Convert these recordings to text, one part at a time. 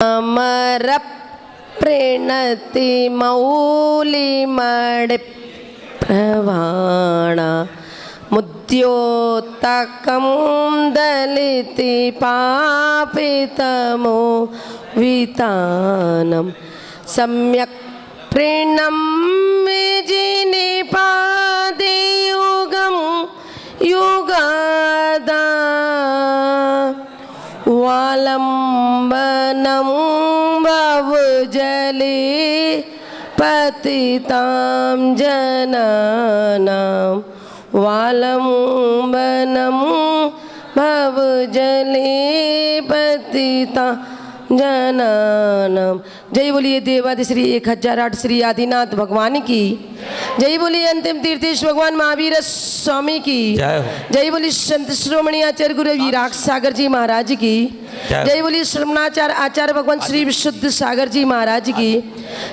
अमर प्रणति मौलिमणि प्रवाण मुद्योतकं दलिति पापितमो वितानं सम्यक् प्रणम्य जिनिपादियुगं युगादा वालम्बनं बहुजले पतितां जनानां वालम्बनं बहुजले पतितां जनानां। जय बोलिए देवादिश्री 1008 श्री आदिनाथ भगवान की जय। बोलिए अंतिम तीर्थेश भगवान महावीर स्वामी की जय। बोलिए संत शिरोमणि आचार्य गुरु विराग सागर जी महाराज की जय। बोलिए श्रवणाचार्य आचार्य भगवान श्री विशुद्ध सागर जी महाराज की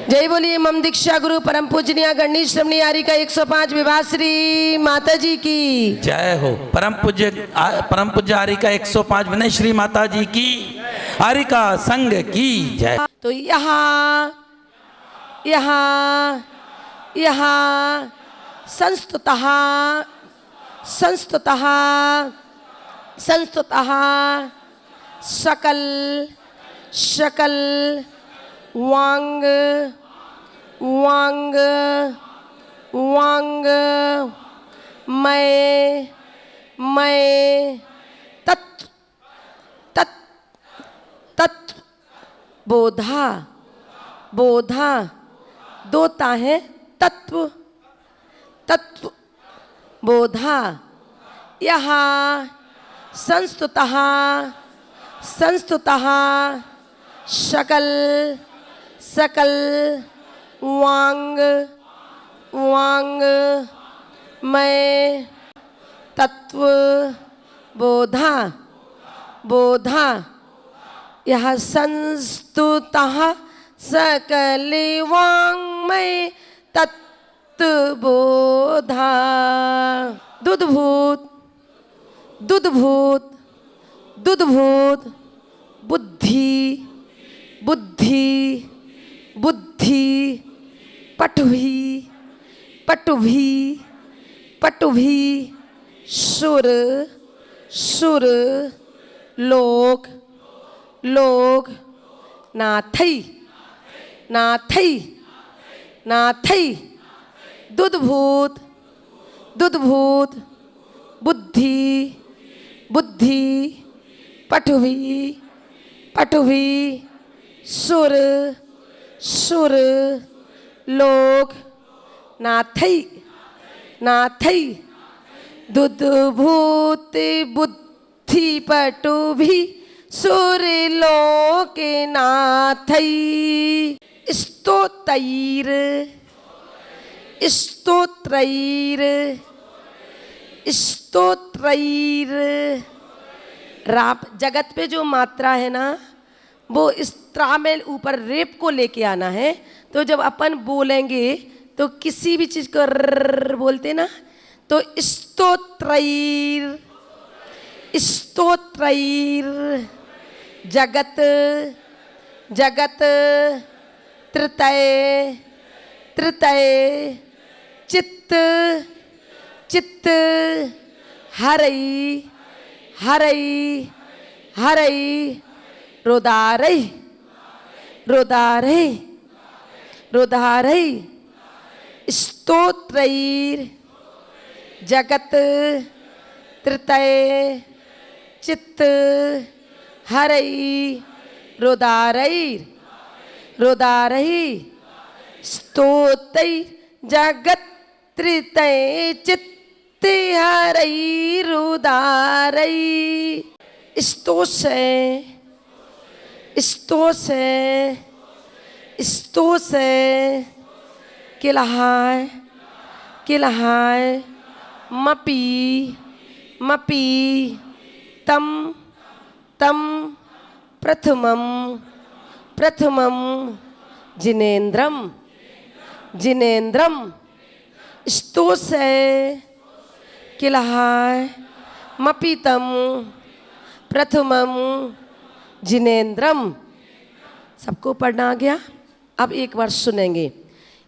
जय। बोलिए मम दीक्षा गुरु परम पूजनीय गणेश श्रमणी आरिका 105 विवाह श्री माता जी की जय हो। परम पूज्य आरिका 105 विनय श्री माता जी की आरिका संघ की जय। तो यहाँ संस्तुतः सकल वांग मैं तत्व बोधा दोता है तत्व बोधा। यहाँ संस्तुतः सकल वांग मैं तत्व बोधा। यह संस्तुतः सकल वाङ्मय तत्वबोधा। दुधभूत बुद्धि पटुभी सुर लोग नाथई दुधभूत बुद्धि पटुभी सुर लोग नाथई दुधभूत बुद्धि पटुभी सुर लोक नाथई। स्तोत्रैर राप जगत पे जो मात्रा है ना वो इस त्रा में ऊपर रेप को लेके आना है। तो जब अपन बोलेंगे तो किसी भी चीज को र बोलते ना तो स्तोत्रैर जगत त्रितय चित्त हरई रोदारई स्तोत्रैर जगत त्रितय चित्त हरई रोदारई स्तोत्रैर जगत त्रितय चित्त हरई रोदारई। स्तोष किलहाय मपी तम प्रथमम जिनेन्द्रम स्तोष किलहाय मपीतम प्रथमम जिनेन्द्रम सबको पढ़ना आ गया। अब एक बार सुनेंगे।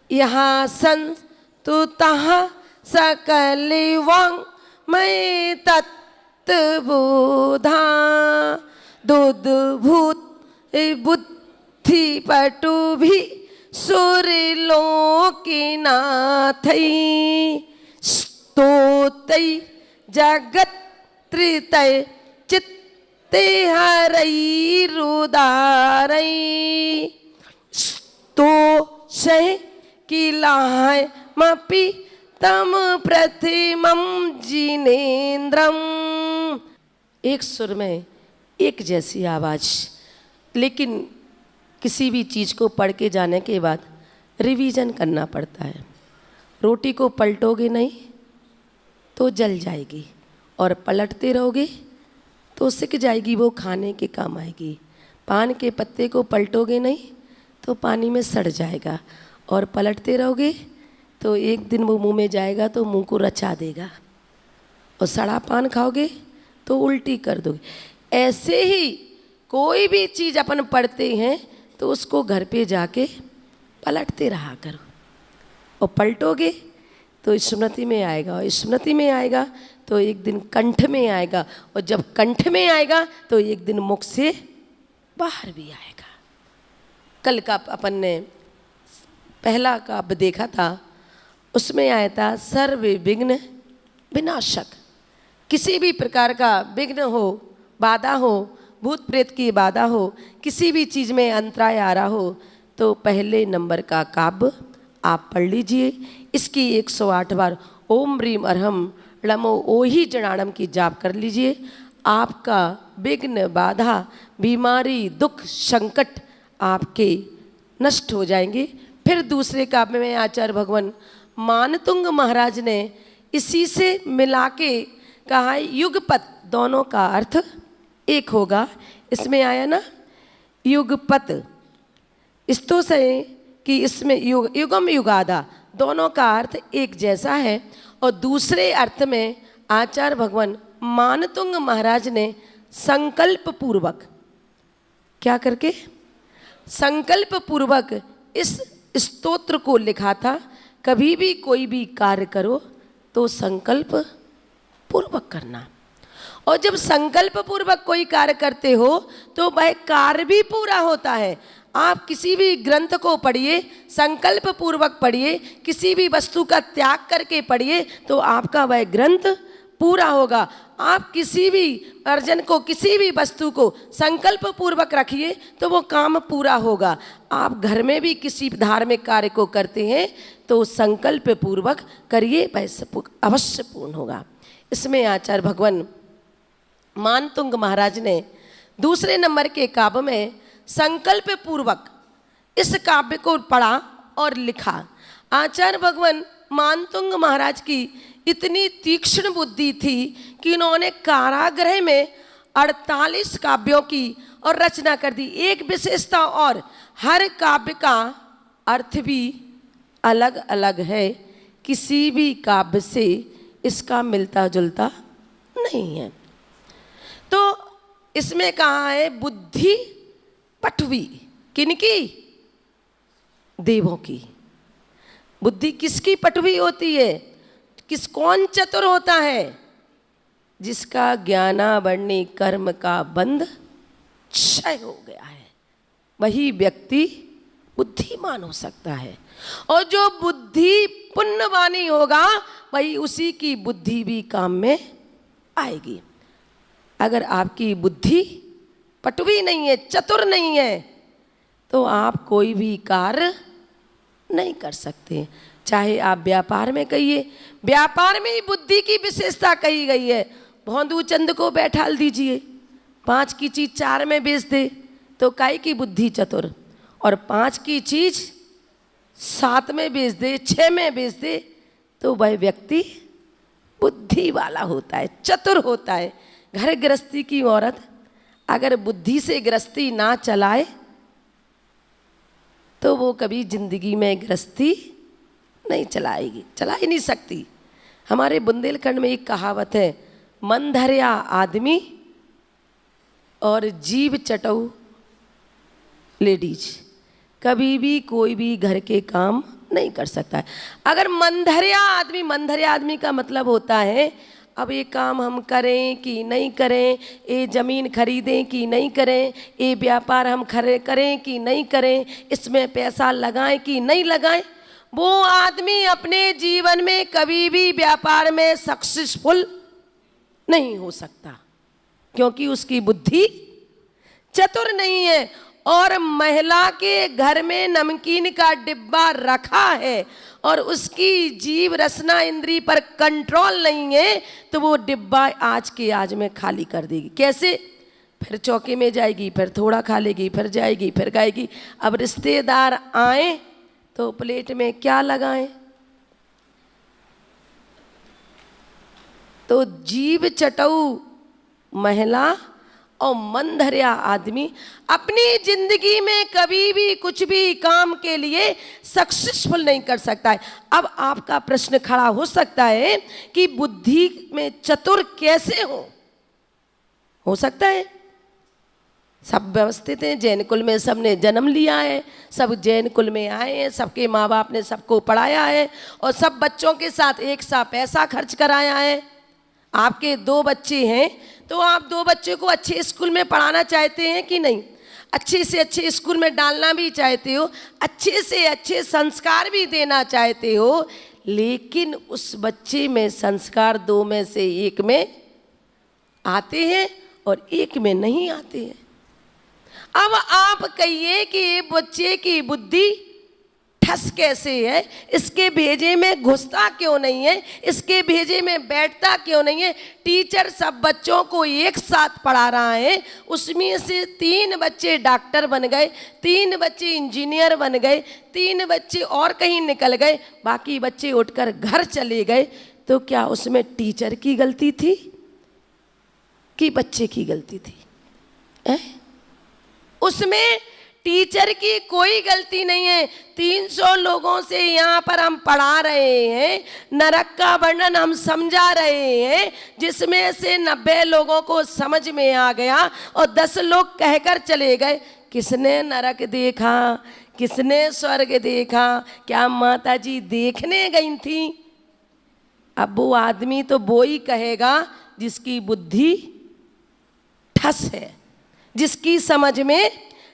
यहाँ संतु तहाँ सकल वांग मैं तत्बोधा दूध भूत बुद्धि पटु भी सुरलोकिनाथई स्तोतई जगत त्रितय चित्ते हरई रुदारई तो सह किलाय मपि तम प्रतिमम जिनेन्द्रम। एक सुर में एक जैसी आवाज, लेकिन किसी भी चीज़ को पढ़ के जाने के बाद रिवीजन करना पड़ता है। रोटी को पलटोगे नहीं तो जल जाएगी, और पलटते रहोगे तो सिक जाएगी, वो खाने के काम आएगी। पान के पत्ते को पलटोगे नहीं तो पानी में सड़ जाएगा, और पलटते रहोगे तो एक दिन वो मुंह में जाएगा तो मुंह को रचा देगा, और सड़ा पान खाओगे तो उल्टी कर दोगे। ऐसे ही कोई भी चीज़ अपन पढ़ते हैं तो उसको घर पे जाके पलटते रहा करो, और पलटोगे तो स्मृति में आएगा, और स्मृति में आएगा तो एक दिन कंठ में आएगा, और जब कंठ में आएगा तो एक दिन मुख से बाहर भी आएगा। कल का अपन ने पहला काव्य देखा था, उसमें आया था सर्व विघ्न विनाशक। किसी भी प्रकार का विघ्न हो, बाधा हो, भूत प्रेत की बाधा हो, किसी भी चीज़ में अंतराय आ रहा हो, तो पहले नंबर का काव्य आप पढ़ लीजिए। इसकी 108 बार ओम ह्रीम अरहम लमो ओही जनाणम की जाप कर लीजिए। आपका विघ्न, बाधा, बीमारी, दुख, संकट आपके नष्ट हो जाएंगे। फिर दूसरे काव्य में आचार्य भगवान मानतुंग महाराज ने इसी से मिला के कहा युगपत, दोनों का अर्थ एक होगा। इसमें आया ना युगपत, इस तो से कि इसमें युगम युगादा, दोनों का अर्थ एक जैसा है। और दूसरे अर्थ में आचार्य भगवान मानतुंग महाराज ने संकल्प पूर्वक, क्या करके, संकल्प पूर्वक इस स्तोत्र को लिखा था। कभी भी कोई भी कार्य करो तो संकल्प पूर्वक करना, और जब संकल्प पूर्वक कोई कार्य करते हो तो वह कार्य भी पूरा होता है। आप किसी भी ग्रंथ को पढ़िए, संकल्प पूर्वक पढ़िए, किसी भी वस्तु का त्याग करके पढ़िए तो आपका वह ग्रंथ पूरा होगा। आप किसी भी अर्जन को, किसी भी वस्तु को संकल्प पूर्वक रखिए तो वो काम पूरा होगा। आप घर में भी किसी धार्मिक कार्य को करते हैं तो संकल्प पूर्वक करिए, वह अवश्य पूर्ण होगा। इसमें आचार्य भगवान मानतुंग महाराज ने दूसरे नंबर के काव्य में संकल्प पूर्वक इस काव्य को पढ़ा और लिखा। आचार्य भगवान मानतुंग महाराज की इतनी तीक्ष्ण बुद्धि थी कि इन्होंने कारागृह में 48 काव्यों की और रचना कर दी। एक विशेषता और, हर काव्य का अर्थ भी अलग अलग है, किसी भी काव्य से इसका मिलता जुलता नहीं है। तो इसमें कहा है बुद्धि पटवी, किनकी, देवों की। बुद्धि किसकी पटवी होती है, कौन चतुर होता है, जिसका ज्ञानावरणी कर्म का बंध क्षय हो गया है, वही व्यक्ति बुद्धिमान हो सकता है। और जो बुद्धि पुण्यवानी होगा वही उसी की बुद्धि भी काम में आएगी। अगर आपकी बुद्धि पटवी नहीं है, चतुर नहीं है, तो आप कोई भी कार्य नहीं कर सकते। चाहे आप व्यापार में कहिए, व्यापार में ही बुद्धि की विशेषता कही गई है। भौंदू चंद को बैठाल दीजिए, 5 की चीज 4 में बेच दे तो काई की बुद्धि चतुर, और 5 की चीज 7 में बेच दे, 6 में बेच दे तो वह व्यक्ति बुद्धि वाला होता है, चतुर होता है। घर गृहस्थी की औरत अगर बुद्धि से गृहस्थी ना चलाए तो वो कभी जिंदगी में गृहस्थी नहीं चलाएगी, चला ही नहीं सकती। हमारे बुंदेलखंड में एक कहावत है, मन धर्या आदमी और जीव चटऊ लेडीज कभी भी कोई भी घर के काम नहीं कर सकता है। अगर मंधरिया आदमी का मतलब होता है अब ये काम हम करें कि नहीं करें, ये ज़मीन खरीदें कि नहीं करें, ये व्यापार हम करें कि नहीं करें, इसमें पैसा लगाएं कि नहीं लगाएं, वो आदमी अपने जीवन में कभी भी व्यापार में सक्सेसफुल नहीं हो सकता, क्योंकि उसकी बुद्धि चतुर नहीं है। और महिला के घर में नमकीन का डिब्बा रखा है और उसकी जीव रसना इंद्री पर कंट्रोल नहीं है, तो वो डिब्बा आज के आज में खाली कर देगी। कैसे? फिर चौके में जाएगी, फिर थोड़ा खा लेगी, फिर जाएगी, फिर खाएगी। अब रिश्तेदार आए तो प्लेट में क्या लगाएं? तो जीव चटऊ महिला और मंधरिया आदमी अपनी जिंदगी में कभी भी कुछ भी काम के लिए सक्सेसफुल नहीं कर सकता है। अब आपका प्रश्न खड़ा हो सकता है कि बुद्धि में चतुर कैसे हो सकता है? सब व्यवस्थित हैं, जैन कुल में सबने जन्म लिया है, सब जैन कुल में आए हैं, सबके माँ बाप ने सबको पढ़ाया है और सब बच्चों के साथ एक सा पैसा खर्च कराया है। आपके 2 बच्चे हैं तो आप 2 बच्चे को अच्छे स्कूल में पढ़ाना चाहते हैं कि नहीं? अच्छे से अच्छे स्कूल में डालना भी चाहते हो, अच्छे से अच्छे संस्कार भी देना चाहते हो, लेकिन उस बच्चे में संस्कार 2 में से 1 में आते हैं और 1 में नहीं आते हैं। अब आप कहिए कि बच्चे की बुद्धि ठस कैसे है, इसके भेजे में घुसता क्यों नहीं है, इसके भेजे में बैठता क्यों नहीं है? टीचर सब बच्चों को एक साथ पढ़ा रहा है, उसमें से 3 बच्चे डॉक्टर बन गए, 3 बच्चे इंजीनियर बन गए, 3 बच्चे और कहीं निकल गए, बाकी बच्चे उठकर घर चले गए। तो क्या उसमें टीचर की गलती थी कि बच्चे की गलती थी? उसमें टीचर की कोई गलती नहीं है। 300 लोगों से यहाँ पर हम पढ़ा रहे हैं, नरक का वर्णन हम समझा रहे हैं, जिसमें से 90 लोगों को समझ में आ गया और 10 लोग कहकर चले गए। किसने नरक देखा, किसने स्वर्ग देखा? क्या माता जी देखने गई थी? अब वो आदमी तो वो ही कहेगा जिसकी बुद्धि ठस है, जिसकी समझ में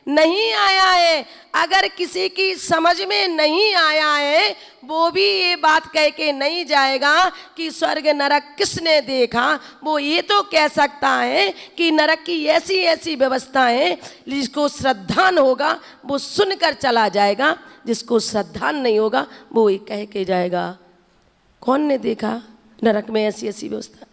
नहीं आया है। अगर किसी की समझ में नहीं आया है, वो भी ये बात कह के नहीं जाएगा कि स्वर्ग नरक किसने देखा। वो ये तो कह सकता है कि नरक की ऐसी ऐसी व्यवस्थाएं, जिसको श्रद्धान होगा वो सुनकर चला जाएगा, जिसको श्रद्धान नहीं होगा वो ये कह के जाएगा कौन ने देखा नरक में ऐसी ऐसी व्यवस्था।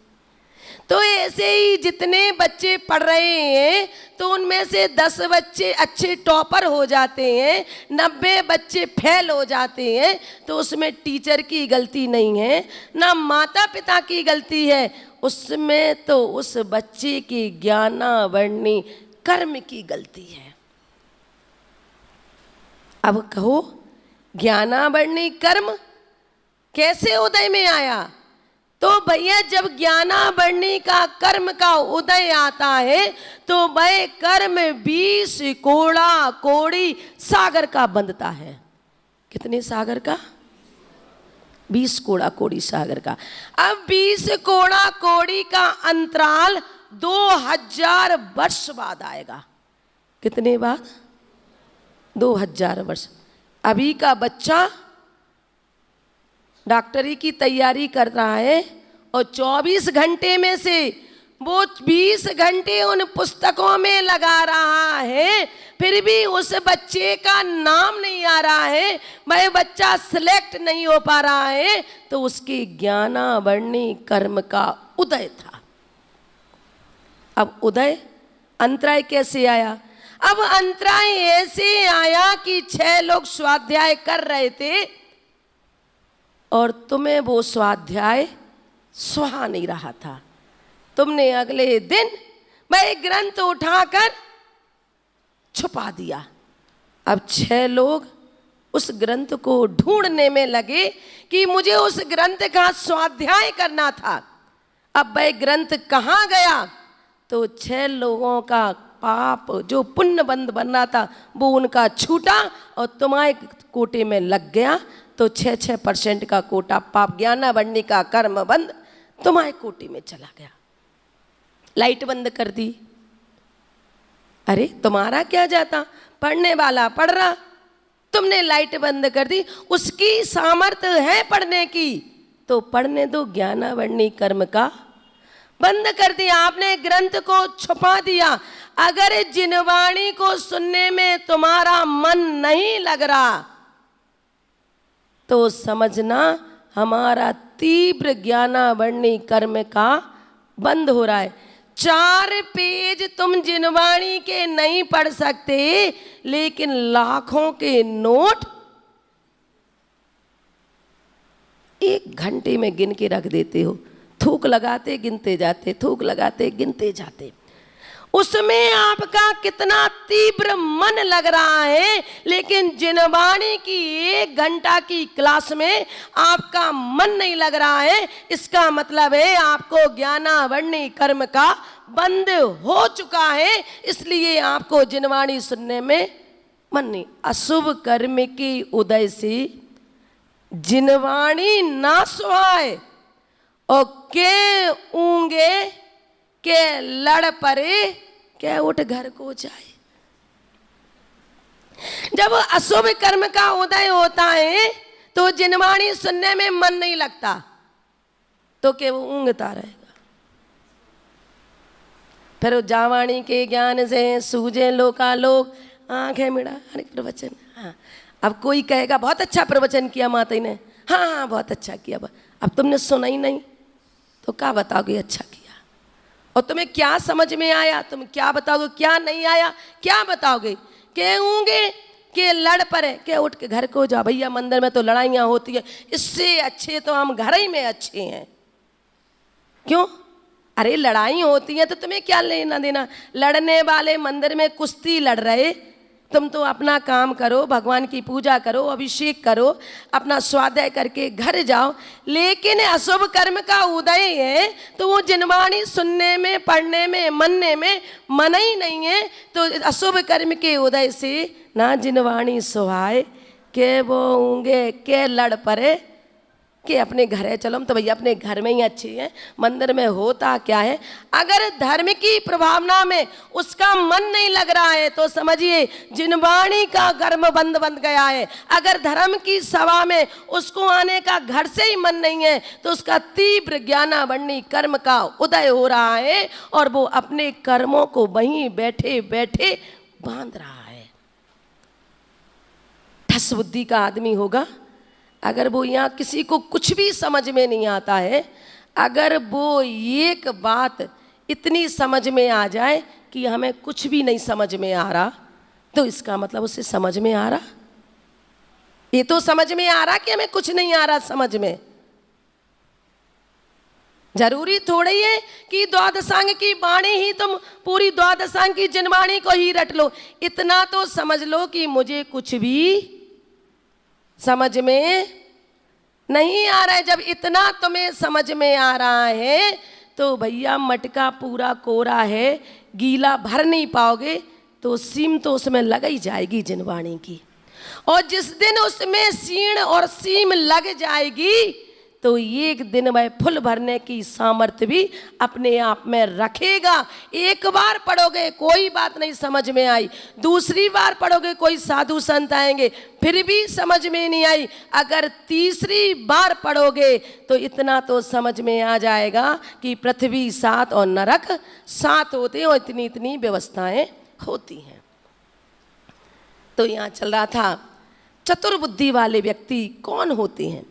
तो ऐसे ही जितने बच्चे पढ़ रहे हैं तो उनमें से 10 बच्चे अच्छे टॉपर हो जाते हैं, 90 बच्चे फेल हो जाते हैं, तो उसमें टीचर की गलती नहीं है, ना माता पिता की गलती है, उसमें तो उस बच्चे की ज्ञानावरणी कर्म की गलती है। अब कहो ज्ञानावरणी कर्म कैसे उदय में आया? तो भैया जब ज्ञानावरणी का कर्म का उदय आता है तो वह कर्म 20 कोड़ा कोड़ी सागर का बंधता है। कितने सागर का? 20 कोड़ा कोड़ी सागर का। अब 20 कोड़ा कोड़ी का अंतराल 2000 वर्ष बाद आएगा। कितने बाद? 2000 वर्ष। अभी का बच्चा डॉक्टरी की तैयारी कर रहा है और 24 घंटे में से वो 20 घंटे उन पुस्तकों में लगा रहा है, फिर भी उस बच्चे का नाम नहीं आ रहा है, वह बच्चा सिलेक्ट नहीं हो पा रहा है, तो उसकी ज्ञानावरणी कर्म का उदय था। अब उदय अंतराय कैसे आया? अब अंतराय ऐसे आया कि 6 लोग स्वाध्याय कर रहे थे और तुम्हें वो स्वाध्याय सुहा नहीं रहा था। तुमने अगले दिन वह ग्रंथ उठाकर छुपा दिया। अब 6 लोग उस ग्रंथ को ढूंढने में लगे कि मुझे उस ग्रंथ का स्वाध्याय करना था। अब वह ग्रंथ कहाँ गया? तो 6 लोगों का पाप जो पुण्य बंध बन रहा था वो उनका छूटा और तुम्हारे कोटे में लग गया। तो 6% का कोटा पाप ज्ञानावरणी का कर्म बंध तुम्हारे कोटे में चला गया। लाइट बंद कर दी, अरे तुम्हारा क्या जाता, पढ़ने वाला पढ़ रहा, तुमने लाइट बंद कर दी। उसकी सामर्थ्य है पढ़ने की तो पढ़ने दो, ज्ञानावरणी कर्म का बंद कर दिया। आपने ग्रंथ को छुपा दिया। अगर जिनवाणी को सुनने में तुम्हारा मन नहीं लग रहा तो समझना हमारा तीव्र ज्ञानावरणी कर्म का बंद हो रहा है। 4 पेज तुम जिनवाणी के नहीं पढ़ सकते, लेकिन लाखों के नोट 1 घंटे में गिन के रख देते हो। थूक लगाते गिनते जाते, थूक लगाते गिनते जाते। उसमें आपका कितना तीव्र मन लग रहा है, लेकिन जिनवाणी की 1 घंटा की क्लास में आपका मन नहीं लग रहा है। इसका मतलब है आपको ज्ञानावरणी कर्म का बंद हो चुका है, इसलिए आपको जिनवाणी सुनने में मन नहीं। अशुभ कर्म के उदय से जिनवाणी ना सुहाए और के ऊंगे के लड़ परे के उठ घर को जाए। जब अशुभ कर्म का उदय होता है तो जिनवाणी सुनने में मन नहीं लगता, तो के वो ऊँगता रहेगा। फिर जावाणी के ज्ञान से सूझे लोकालोक, आंखें मिड़ा अनेक प्रवचन। हाँ, अब कोई कहेगा बहुत अच्छा प्रवचन किया माता ने, हाँ हाँ बहुत अच्छा किया। अब तुमने सुना ही नहीं तो क्या बताओगे अच्छा किया? और तुम्हें क्या समझ में आया? तुम क्या बताओगे? क्या नहीं आया क्या बताओगे? के ऊँगे के लड़ पड़े के उठ के घर को जाओ। भैया मंदिर में तो लड़ाइयाँ होती है, इससे अच्छे तो हम घर ही में अच्छे हैं। क्यों? अरे लड़ाई होती है तो तुम्हें क्या लेना देना? लड़ने वाले मंदिर में कुश्ती लड़ रहे, तुम तो अपना काम करो, भगवान की पूजा करो, अभिषेक करो, अपना स्वाध्याय करके घर जाओ। लेकिन अशुभ कर्म का उदय है तो वो जिनवाणी सुनने में, पढ़ने में, मनने में मन ही नहीं है। तो अशुभ कर्म के उदय से ना जिनवाणी सुहाए के वो ऊँगे के लड़ पड़े कि अपने घर है। चलो हम तो भैया अपने घर में ही अच्छे हैं, मंदिर में होता क्या है? अगर धर्म की प्रभावना में उसका मन नहीं लग रहा है तो समझिए जिनवाणी का कर्म बंद बन गया है। अगर धर्म की सभा में उसको आने का घर से ही मन नहीं है तो उसका तीव्र ज्ञानावरणी कर्म का उदय हो रहा है और वो अपने कर्मों को वहीं बैठे बैठे बांध रहा है। ठस बुद्धि का आदमी होगा, अगर वो यहाँ किसी को कुछ भी समझ में नहीं आता है, अगर वो एक बात इतनी समझ में आ जाए कि हमें कुछ भी नहीं समझ में आ रहा, तो इसका मतलब उसे समझ में आ रहा। ये तो समझ में आ रहा कि हमें कुछ नहीं आ रहा समझ में। जरूरी थोड़ी है कि द्वादशांग की वाणी ही तुम पूरी द्वादशांग की जिनवाणी को ही रट लो। इतना तो समझ लो कि मुझे कुछ भी समझ में नहीं आ रहा है। जब इतना तुम्हें समझ में आ रहा है तो भैया मटका पूरा कोरा है, गीला भर नहीं पाओगे तो सीम तो उसमें लग ही जाएगी जिनवाणी की। और जिस दिन उसमें सीण और सीम लग जाएगी तो एक दिन वह फुल भरने की सामर्थ्य भी अपने आप में रखेगा। एक बार पढ़ोगे कोई बात नहीं समझ में आई, दूसरी बार पढ़ोगे कोई साधु संत आएंगे फिर भी समझ में नहीं आई, अगर तीसरी बार पढ़ोगे तो इतना तो समझ में आ जाएगा कि पृथ्वी 7 और नरक 7 होते हैं और इतनी इतनी व्यवस्थाएं होती हैं। तो यहाँ चल रहा था चतुर्बुद्धि वाले व्यक्ति कौन होते हैं?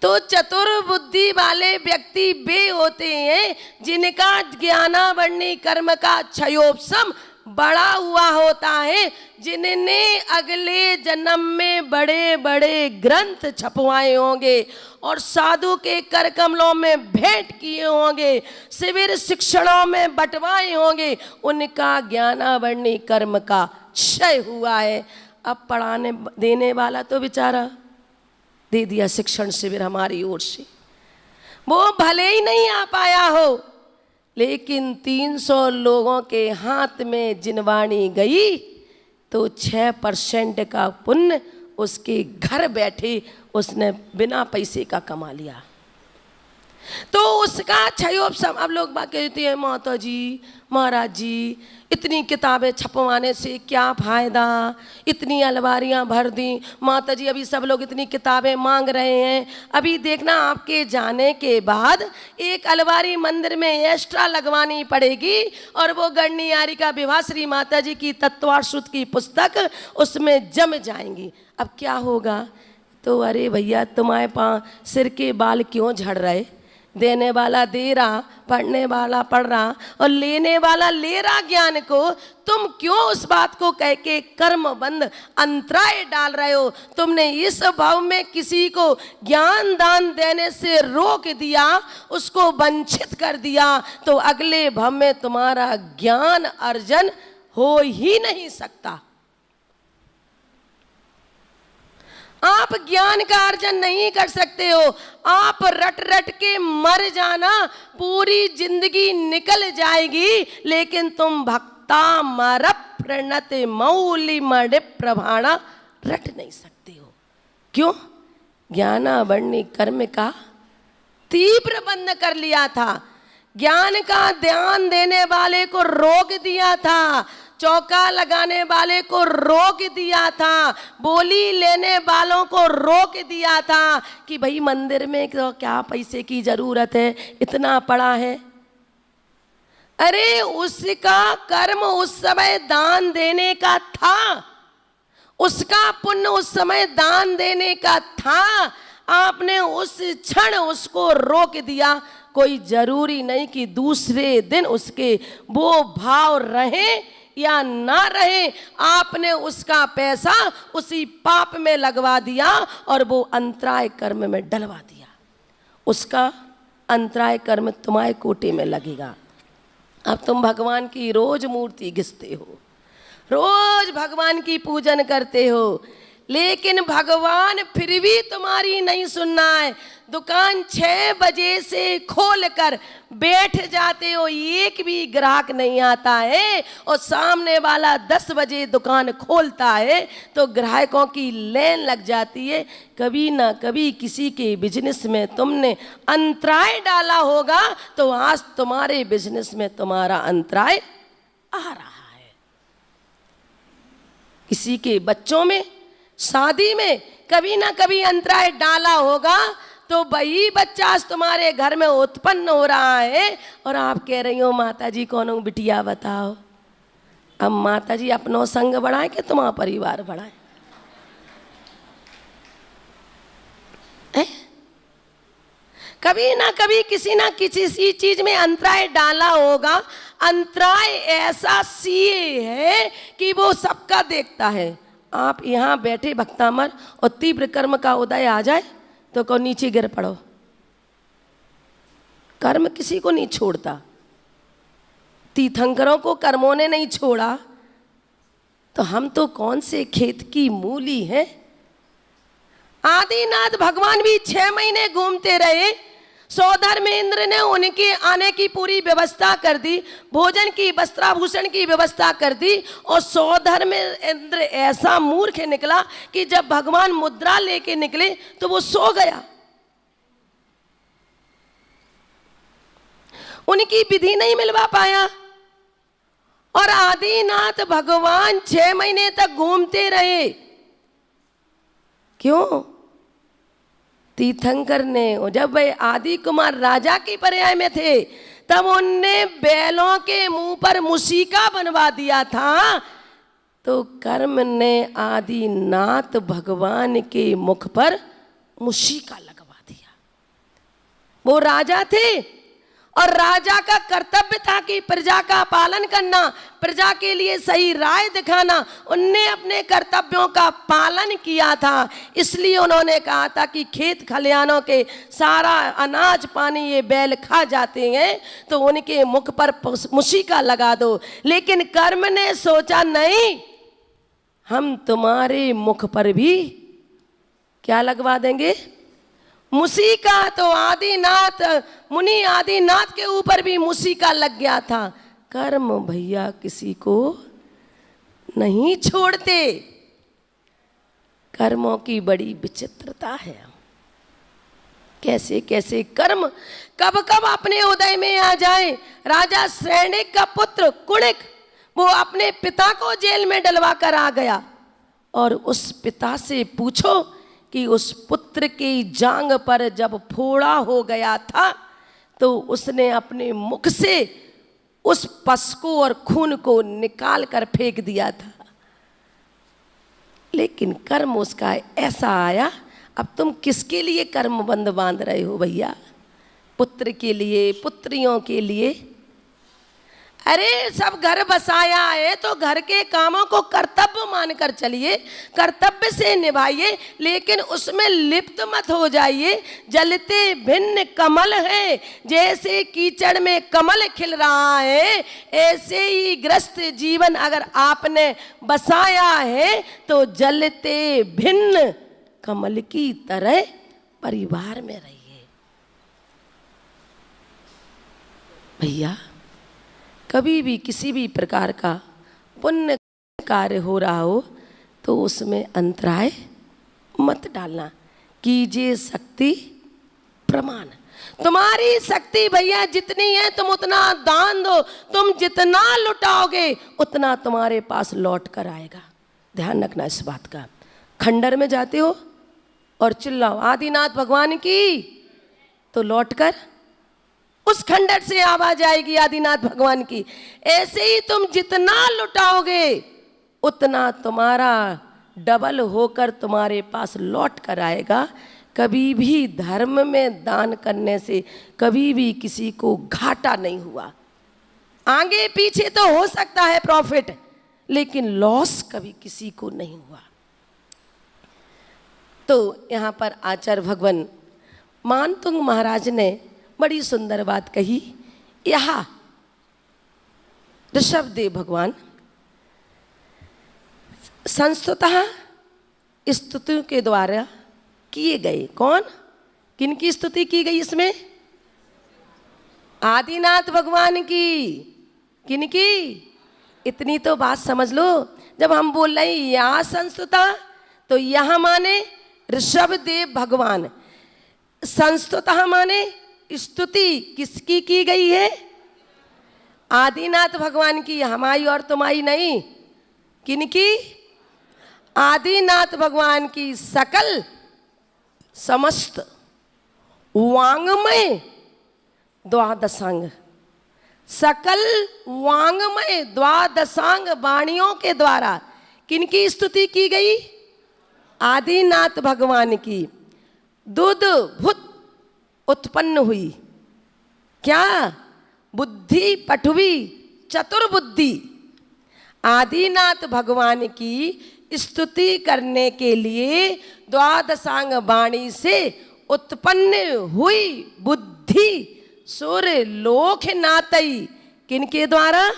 तो चतुर्बुद्धि वाले व्यक्ति वे होते हैं जिनका ज्ञानावरणी कर्म का क्षयोपशम बड़ा हुआ होता है, जिनने अगले जन्म में बड़े बड़े ग्रंथ छपवाए होंगे और साधु के कर कमलों में भेंट किए होंगे, शिविर शिक्षणों में बंटवाए होंगे, उनका ज्ञानावरणी कर्म का क्षय हुआ है। अब पढ़ाने देने वाला तो बेचारा दे दिया शिक्षण शिविर हमारी ओर से, वो भले ही नहीं आ पाया हो लेकिन 300 लोगों के हाथ में जिनवाणी गई तो 6% का पुण्य उसके घर बैठे उसने बिना पैसे का कमा लिया। तो उसका क्षयोपशम। अब लोग बात कहते हैं माता जी महाराज जी इतनी किताबें छपवाने से क्या फ़ायदा, इतनी अलमारियां भर दी माता जी, अभी सब लोग इतनी किताबें मांग रहे हैं, अभी देखना आपके जाने के बाद एक अलमारी मंदिर में एक्स्ट्रा लगवानी पड़ेगी और वो गणनियारी का विवाह श्री माता जी की तत्वाश्रुत की पुस्तक उसमें जम जाएंगी। अब क्या होगा? तो अरे भैया तुम्हारे पास सिर के बाल क्यों झड़ रहे? देने वाला दे रहा, पढ़ने वाला पढ़ रहा और लेने वाला ले रहा ज्ञान को, तुम क्यों उस बात को कह के कर्म बंद अंतराय डाल रहे हो? तुमने इस भाव में किसी को ज्ञान दान देने से रोक दिया, उसको वंचित कर दिया, तो अगले भाव में तुम्हारा ज्ञान अर्जन हो ही नहीं सकता। आप ज्ञान का अर्जन नहीं कर सकते हो। आप रट रट के मर जाना, पूरी जिंदगी निकल जाएगी, लेकिन तुम भक्ता मर प्रणत मौली मड़े प्रभाणा रट नहीं सकते हो। क्यों? ज्ञानावरणी कर्म का तीव्र बंद कर लिया था, ज्ञान का ध्यान देने वाले को रोक दिया था, चौका लगाने वाले को रोक दिया था, बोली लेने वालों को रोक दिया था कि भाई मंदिर में तो क्या पैसे की जरूरत है, इतना पड़ा है। अरे उसका कर्म उस समय दान देने का था, उसका पुण्य उस समय दान देने का था, आपने उस क्षण उसको रोक दिया। कोई जरूरी नहीं कि दूसरे दिन उसके वो भाव रहे या ना रहे, आपने उसका पैसा उसी पाप में लगवा दिया और वो अंतराय कर्म में डलवा दिया। उसका अंतराय कर्म तुम्हारे कोटे में लगेगा। अब तुम भगवान की रोज मूर्ति घिसते हो, रोज भगवान की पूजन करते हो, लेकिन भगवान फिर भी तुम्हारी नहीं सुनना है। दुकान 6 बजे से खोल कर बैठ जाते हो, एक भी ग्राहक नहीं आता है, और सामने वाला 10 बजे दुकान खोलता है तो ग्राहकों की लाइन लग जाती है। कभी ना कभी किसी के बिजनेस में तुमने अंतराय डाला होगा, तो आज तुम्हारे बिजनेस में तुम्हारा अंतराय आ रहा है। किसी के बच्चों में, शादी में कभी ना कभी अंतराय डाला होगा, तो वही बच्चा आज तुम्हारे घर में उत्पन्न हो रहा है और आप कह रही हो माता जी कौन बिटिया बताओ। अब माता जी अपनो संग बढ़ाए कि तुम्हारा परिवार बढ़ाए? कभी ना कभी किसी ना किसी चीज में अंतराय डाला होगा। अंतराय ऐसा सीए है कि वो सबका देखता है। आप यहाँ बैठे भक्तामर और तीव्र कर्म का उदय आ जाए तो को नीचे गिर पड़ो। कर्म किसी को नहीं छोड़ता, तीर्थंकरों को कर्मों ने नहीं छोड़ा, तो हम तो कौन से खेत की मूली हैं। आदिनाथ भगवान भी 6 महीने घूमते रहे। सौधर्मेंद्र ने उनके आने की पूरी व्यवस्था कर दी, भोजन की वस्त्राभूषण की व्यवस्था कर दी, और सौधर्मेंद्र ऐसा मूर्ख निकला कि जब भगवान मुद्रा लेके निकले तो वो सो गया। उनकी विधि नहीं मिलवा पाया और आदिनाथ भगवान 6 महीने तक घूमते रहे। क्यों? तीर्थंकर ने, जब वे आदि कुमार राजा की पर्याय में थे तब उनने बैलों के मुंह पर मुसीका बनवा दिया था, तो कर्म ने आदिनाथ भगवान के मुख पर मुसीका लगवा दिया। वो राजा थे और राजा का कर्तव्य था कि प्रजा का पालन करना, प्रजा के लिए सही राय दिखाना। उनने अपने कर्तव्यों का पालन किया था, इसलिए उन्होंने कहा था कि खेत खलिहानों के सारा अनाज पानी ये बैल खा जाते हैं, तो उनके मुख पर मुसीका लगा दो। लेकिन कर्म ने सोचा नहीं, हम तुम्हारे मुख पर भी क्या लगवा देंगे? मुसी का तो आदिनाथ मुनि आदिनाथ के ऊपर भी मुसी का लग गया था। कर्म भैया किसी को नहीं छोड़ते। कर्मों की बड़ी विचित्रता है। कैसे कैसे कर्म कब कब अपने उदय में आ जाए। राजा सैनिक का पुत्र कुणिक, वो अपने पिता को जेल में डलवा कर आ गया, और उस पिता से पूछो कि उस पुत्र की जांग पर जब फोड़ा हो गया था तो उसने अपने मुख से उस पस को और खून को निकाल कर फेंक दिया था, लेकिन कर्म उसका ऐसा आया। अब तुम किसके लिए कर्म बंध बांध रहे हो भैया? पुत्र के लिए, पुत्रियों के लिए? अरे सब घर बसाया है तो घर के कामों को कर्तव्य मानकर चलिए, कर्तव्य से निभाइए, लेकिन उसमें लिप्त मत हो जाइए। जलते भिन्न कमल है, जैसे कीचड़ में कमल खिल रहा है, ऐसे ही ग्रस्त जीवन अगर आपने बसाया है तो जलते भिन्न कमल की तरह परिवार में रहिए। भैया कभी भी किसी भी प्रकार का पुण्य कार्य हो रहा हो तो उसमें अंतराय मत डालना। कीजिए शक्ति प्रमाण। तुम्हारी शक्ति भैया जितनी है तुम उतना दान दो, तुम जितना लुटाओगे उतना तुम्हारे पास लौट कर आएगा। ध्यान रखना इस बात का। खंडर में जाते हो और चिल्लाओ आदिनाथ भगवान की, तो लौट कर उस खंडर से आवाज आएगी आदिनाथ भगवान की। ऐसे ही तुम जितना लुटाओगे उतना तुम्हारा डबल होकर तुम्हारे पास लौट कर आएगा। कभी भी धर्म में दान करने से कभी भी किसी को घाटा नहीं हुआ। आगे पीछे तो हो सकता है प्रॉफिट, लेकिन लॉस कभी किसी को नहीं हुआ। तो यहाँ पर आचार्य भगवान मानतुंग महाराज ने बड़ी सुंदर बात कही। यहाँ ऋषभदेव भगवान संस्तुतः स्तुति के द्वारा किए गए। कौन, किनकी स्तुति की गई इसमें? आदिनाथ भगवान की। किनकी? इतनी तो बात समझ लो। जब हम बोल रहे हैं यहाँ संस्तुता, तो यहाँ माने ऋषभदेव भगवान, संस्तुतः माने स्तुति किसकी की गई है? आदिनाथ भगवान की, हमारी और तुम्हारी नहीं। किनकी? आदिनाथ भगवान की सकल समस्त वांग्मय द्वादशांग, सकल वांग्मय द्वादशांग वाणियों के द्वारा किनकी स्तुति की गई? आदिनाथ भगवान की। दूध भूत उत्पन्न हुई। क्या? बुद्धि पठवी चतुर्बुद्धि। आदिनाथ भगवान की स्तुति करने के लिए द्वादशांग वाणी से उत्पन्न हुई बुद्धि सूर्य लोक नातई किनके द्वारा?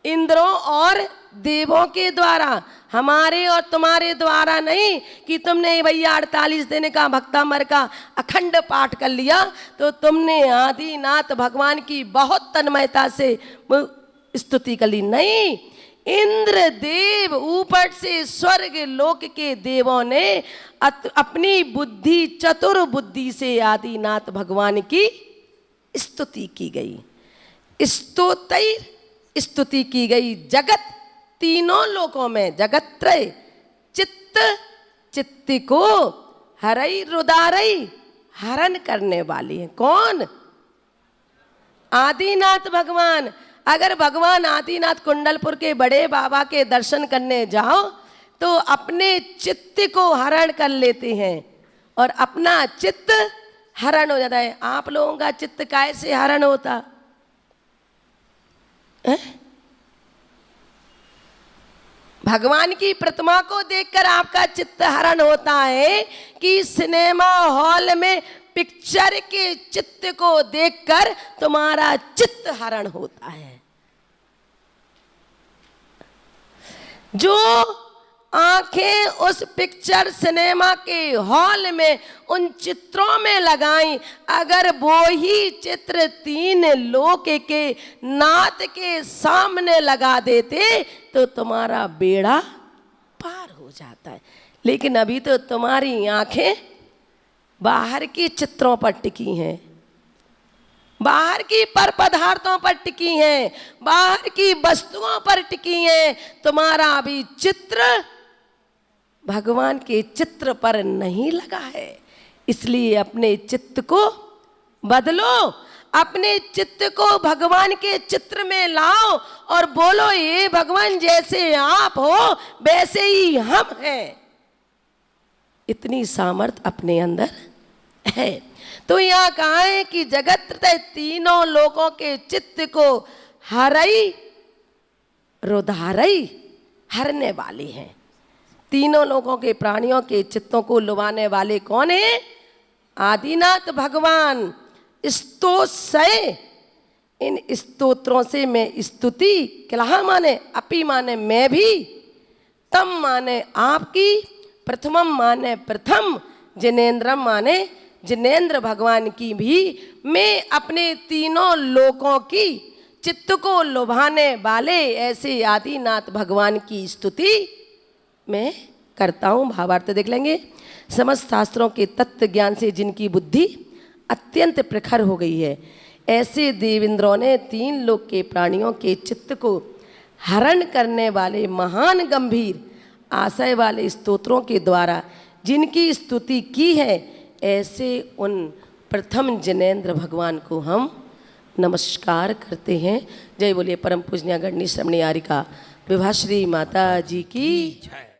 इंद्रों और देवों के द्वारा, हमारे और तुम्हारे द्वारा नहीं कि तुमने भैया 48 दिन का भक्तामर का अखंड पाठ कर लिया तो तुमने आदिनाथ भगवान की बहुत तन्मयता से स्तुति कर ली। नहीं, इंद्र देव ऊपर से स्वर्ग लोक के देवों ने अपनी बुद्धि चतुर बुद्धि से आदिनाथ भगवान की स्तुति की गई। स्तोत्रय स्तुति की गई। जगत तीनों लोकों में जगत्त्रय चित्त चित्त को हरई रुदारई हरण करने वाली है। कौन? आदिनाथ भगवान। अगर भगवान आदिनाथ कुंडलपुर के बड़े बाबा के दर्शन करने जाओ तो अपने चित्त को हरण कर लेते हैं और अपना चित्त हरण हो जाता है। आप लोगों का चित्त कैसे हरण होता है? भगवान की प्रतिमा को देखकर आपका चित्त हरण होता है कि सिनेमा हॉल में पिक्चर के चित्त को देखकर तुम्हारा चित्त हरण होता है। जो आंखें उस पिक्चर सिनेमा के हॉल में उन चित्रों में लगाई, अगर वो ही चित्र 3 लोक के नाथ के सामने लगा देते तो तुम्हारा बेड़ा पार हो जाता है। लेकिन अभी तो तुम्हारी आंखें बाहर की चित्रों पर टिकी हैं, बाहर की पर पदार्थों पर टिकी हैं, बाहर की वस्तुओं पर टिकी हैं। तुम्हारा अभी चित्र भगवान के चित्र पर नहीं लगा है। इसलिए अपने चित्त को बदलो, अपने चित्त को भगवान के चित्र में लाओ और बोलो, ये भगवान जैसे आप हो वैसे ही हम हैं। इतनी सामर्थ अपने अंदर है। तो यहाँ कहा है कि जगत तीनों लोकों के चित्त को हरई रुधारई हरने वाली हैं। तीनों लोगों के प्राणियों के चित्तों को लुभाने वाले कौन है? आदिनाथ भगवान। स्तोत्रय, इन स्तोत्रों से मैं स्तुति, किला माने अपि माने मैं भी, तम माने आपकी, प्रथमम माने प्रथम, जिनेन्द्रम माने जिनेन्द्र भगवान की भी मैं अपने तीनों लोकों की चित्त को लुभाने वाले ऐसे आदिनाथ भगवान की स्तुति मैं करता हूँ। भावार्थ देख लेंगे। समस्त शास्त्रों के तत्व ज्ञान से जिनकी बुद्धि अत्यंत प्रखर हो गई है, ऐसे देवेंद्रों ने 3 लोक के प्राणियों के चित्त को हरण करने वाले महान गंभीर आशय वाले स्तोत्रों के द्वारा जिनकी स्तुति की है, ऐसे उन प्रथम जिनेन्द्र भगवान को हम नमस्कार करते हैं। जय बोलिए परम पूजनीय गणनी श्रमणी आरिका विभाश्री माता जी की जय।